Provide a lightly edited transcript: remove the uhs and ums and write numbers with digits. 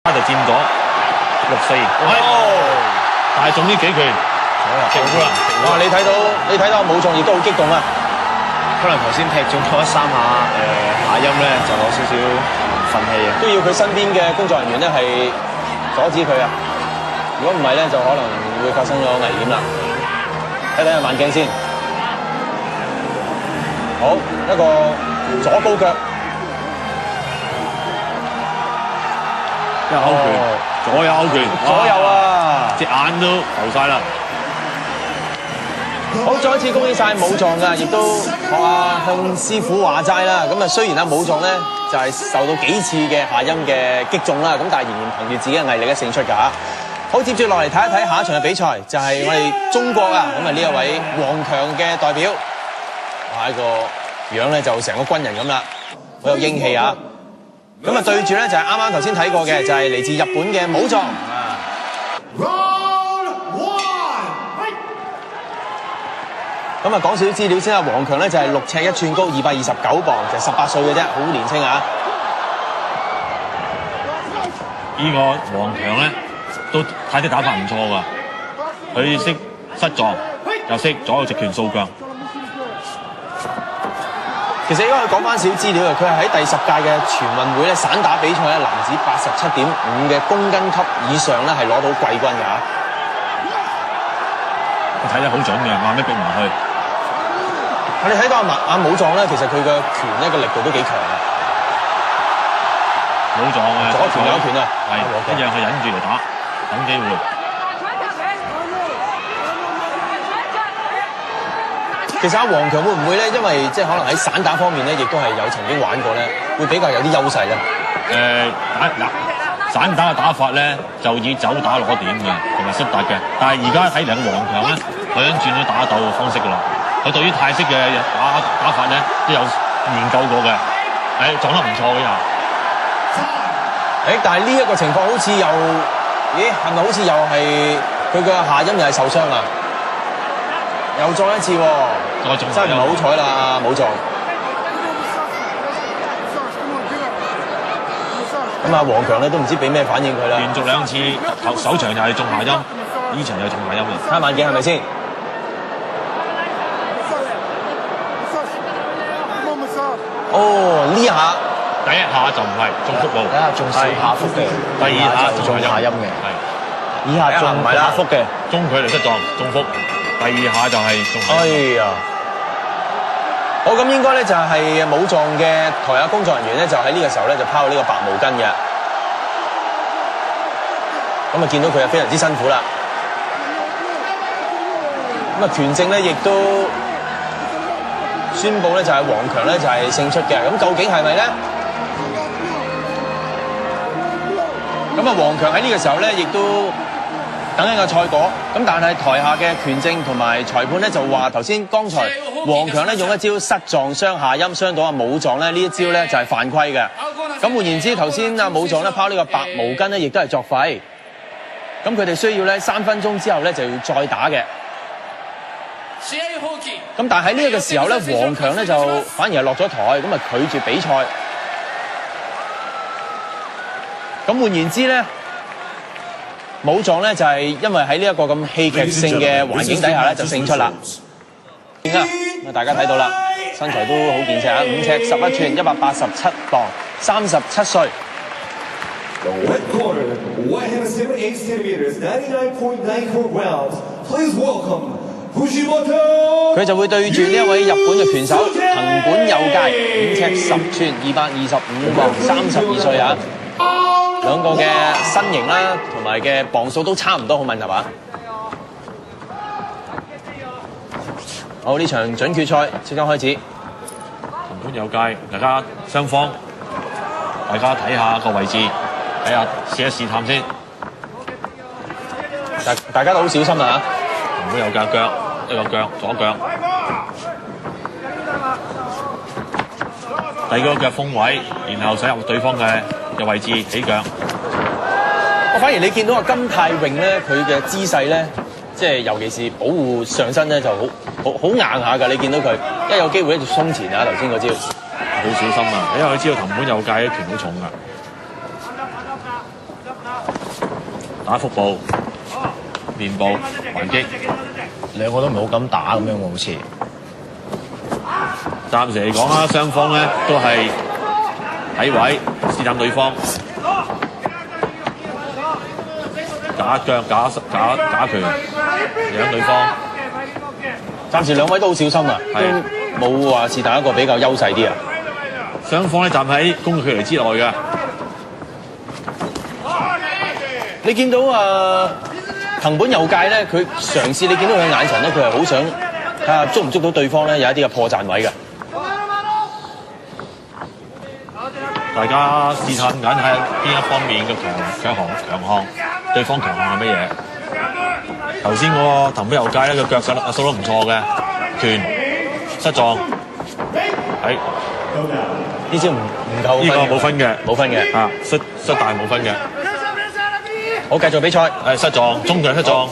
就佔咗6-4。但係中呢幾拳，勁啦！哇！你睇到武藏亦都好激動啊！可能頭先踢中咗3下下音咧，就有少少憤氣啊！都要佢身邊嘅工作人員咧係阻止佢啊！如果唔係咧，就可能會發生咗危險啦。睇下慢鏡先。好，一個左高腳，一勾拳，左右勾拳，左右啊！隻眼都浮晒啦！好，再一次恭喜晒武藏㗎，亦都學阿向師傅話齋啦。咁啊，雖然阿武藏咧就係受到幾次嘅下音嘅擊中啦，咁但係仍然憑住自己嘅毅力咧勝出㗎嚇。好，接住落嚟睇一睇下一場嘅比賽，就係我哋中國啊，咁啊呢一位王強嘅代表，哇，一個樣咧就成個軍人咁啦，好有英氣啊！咁啊對住咧就係啱啱頭先睇過嘅，就係嚟自日本嘅武藏啊。咁啊講少少資料先啊，王強咧就係6尺1寸高，229磅，就18歲嘅啫，好年輕啊！呢個王強咧都睇啲打法唔錯㗎，佢識失撞，又識左右直拳掃腳。其實應該佢講翻少資料啊，佢係喺第10屆嘅全運會咧散打比賽咧，男子87.5嘅公斤級以上咧係攞到季軍㗎。睇得好準嘅，慢慢逼埋去。我哋睇到阿武藏咧，其實佢嘅拳咧個力度都幾強啊！武藏嘅左拳右拳啊，係一樣係忍住嚟打，等機會。其實阿王強會唔會咧，因為即係可能喺散打方面咧，亦都係有曾經玩過咧，會比較有啲優勢咧？散打嘅打法咧，就以走打攞點嘅，同埋失達嘅。但係而家睇嚟嘅王強咧，佢已經轉咗打鬥嘅方式㗎啦。佢對於泰式嘅打法咧，都有研究過嘅，撞得唔錯嘅又。但係呢一個情況好似又，咦？係咪好似又係佢嘅下音又係受傷啊？又撞一次喎，真係唔係好彩啦，武藏。咁啊，王強咧都唔知俾咩反應佢啦。連續2次首場又係中下音，呢場又中下音啊！睇下慢鏡係咪先？哦，呢下第一下就唔係中腹部，第一下中小下腹嘅，第二下就中下音嘅，係。以下中下腹嘅，中距離失撞中腹，第二下就係中下。哎呀！好，咁應該咧就係武藏嘅台下工作人員咧，就喺呢個時候咧就拋呢個白毛巾嘅。咁啊見到佢係非常之辛苦啦。咁啊拳證咧亦都宣布咧就係王強咧就係勝出嘅。咁究竟係咪咧？咁啊王強喺呢個時候咧亦都等緊個賽果。咁但係台下嘅拳證同埋裁判咧就話頭先剛才王強咧用一招失撞傷下音，傷到阿武藏咧呢一招咧就係犯規嘅。咁換言之，頭先阿武藏咧拋呢個白毛巾咧，亦都係作廢。咁佢哋需要咧3分鐘之後咧就要再打嘅。咁但係喺呢一個時候咧，王強咧就反而係落咗台，咁啊拒絕比賽。咁換言之咧，武藏咧就係因為喺呢一個咁戲劇性嘅環境底下咧就勝出啦。大家睇到啦，身材都好健碩啊，5尺11寸，187磅，37歲。The red corner, 178 centimeters, 99.94 rounds. Please welcome Fujimoto。佢就會對住呢一位日本嘅拳手藤本佑介，5尺10寸，225磅，32歲啊。兩個嘅身形啦，同埋嘅磅數都差唔多，好吻合啊！好，呢場準決賽即將開始。藤本佑介，雙方大家睇下個位置，睇下試一試探先。大家都好小心啊！藤本佑介腳一個腳左腳，第二個腳封位，然後使入對方嘅位置起腳。我反而你見到阿金泰榮咧，佢嘅姿勢咧，即係尤其是保護上身咧，就好硬下㗎。你見到佢一有機會咧就鬆前啊！頭先嗰招好小心啊，因為佢知道藤本佑介啲拳好重㗎。打腹部、面部還擊。兩個都唔係好敢打咁樣喎，好似。暫時嚟講啦，雙方咧都係睇位試探對方，假腳假拳養對方。暫時兩位都好小心啊，都冇話是但一個比較優勢啲啊。雙方咧站喺攻擊距離之內嘅。你見到藤本佑介咧，佢嘗試，你見到佢嘅眼神咧，佢係好想睇下捉唔捉到對方咧，有一啲嘅破綻位嘅。大家試探緊喺邊一方面嘅強項，對方強項係乜嘢？頭先嗰個藤本佑介咧，個腳手都唔錯嘅，拳失撞，係呢招唔夠分，呢個冇分嘅，冇分嘅，啊失大冇分嘅。好，繼續比賽。係失撞，中腳失撞。